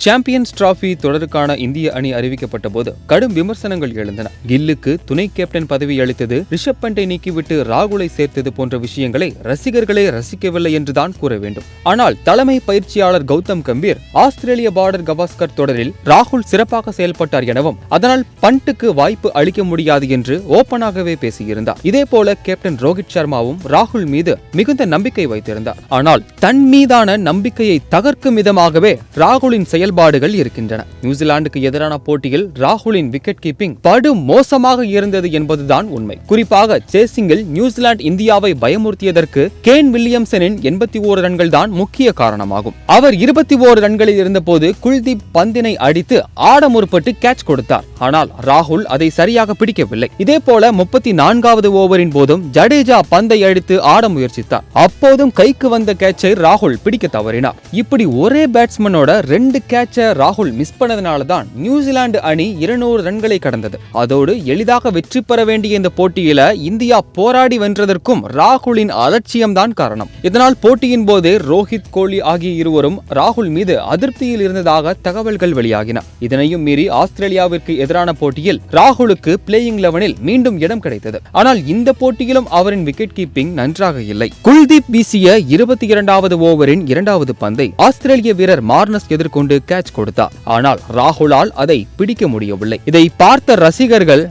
Champions trophy தொடருக்கான இந்திய அணி அறிவிக்கப்பட்ட போது கடும் விமர்சனங்கள் எழுந்தன. கில்லுக்கு துணை கேப்டன் பதவி அளித்தது, ரிஷப் பண்டை நீக்கிவிட்டு ராகுலை சேர்த்தது போன்ற விஷயங்களை ரசிகர்களே ரசிக்கவில்லை என்றுதான் கூற வேண்டும். ஆனால் தலைமை பயிற்சியாளர் கௌதம் கம்பீர் ஆஸ்திரேலிய பார்டர் கவாஸ்கர் தொடரில் ராகுல் சிறப்பாக செயல்பட்டார் எனவும் அதனால் பண்ட்டுக்கு வாய்ப்பு அளிக்க முடியாது என்று ஓபனாகவே பேசியிருந்தார். இதேபோல கேப்டன் ரோஹித் சர்மாவும் ராகுல் மீது மிகுந்த நம்பிக்கை வைத்திருந்தார். ஆனால் தன் மீதான நம்பிக்கையை தகர்க்கும் விதமாகவே ராகுலின் செயல்பாடுகள் இருக்கின்றன. நியூசிலாந்துக்கு எதிரான போட்டியில் ராகுலின் விக்கெட் கீப்பிங் படு மோசமாக இருந்தது என்பதுதான் உண்மை. குறிப்பாக சேசிங்கில் நியூசிலாந்து இந்தியாவை பயமுறுத்தியதற்கு கேன் வில்லியம்சனின் 81 ரன்கள் தான் முக்கிய காரணமாகும். அவர் 21 ரன்களில் இருந்தபோது குல்தீப் பந்தினை அடித்து ஆட முற்பட்டு கேட்ச் கொடுத்தார். ஆனால் ராகுல் அதை சரியாக பிடிக்கவில்லை. இதேபோல 34வது ஓவரின் போதும் ஜடேஜா பந்தை அடித்து ஆட முயற்சித்தார். அப்போதும் கைக்கு வந்த கேட்சை ராகுல் பிடிக்க தவறினார். இப்படி ஒரே பேட்ஸ்மேனோட 2 கேட்சை ராகுல் மிஸ் பண்ணதுனாலதான் நியூசிலாந்து அணி 200 ரன்களை கடந்தது. அதோடு எளிதாக வெற்றி பெற வேண்டிய இந்த போட்டியில இந்தியா போராடி வென்றதற்கும் ராகுலின் அலட்சியம்தான் காரணம். இதனால் போட்டியின் போது ரோஹித், கோலி ஆகிய இருவரும் ராகுல் மீது அதிருப்தியில் இருந்ததாக தகவல்கள் வெளியாகின. இதனையும் மீறி ஆஸ்திரேலியாவிற்கு எதிரான போட்டியில் ராகுலுக்கு பிளேயிங் 11-இல் மீண்டும் இடம் கிடைத்தது. ஆனால் இந்த போட்டியிலும் அவரின் விக்கெட் கீப்பிங் நன்றாக இல்லை. குல்தீப் வீசிய 22வது ஓவரின் 2வது பந்தை ஆஸ்திரேலிய வீரர் மார்னஸ் எதிர்கொண்டு கேட்ச் கொடுத்தார். ஆனால் ராகுலால் அதை பிடிக்க முடியவில்லை. இதை பார்த்த ரசிகர்கள்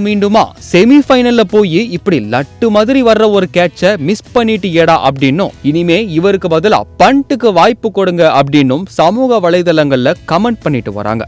மீண்டுமா செமிஃபைனல்ல போய் இப்படி லட்டு மாதிரி வர்ற ஒரு கேட்சை மிஸ் பண்ணிட்டு ஏடா அப்படின்னும், இனிமே இவருக்கு பதிலா பண்ட்டுக்கு வாய்ப்பு கொடுங்க அப்படின்னும் சமூக வலைதளங்கள்ல கமெண்ட் பண்ணிட்டு வராங்க.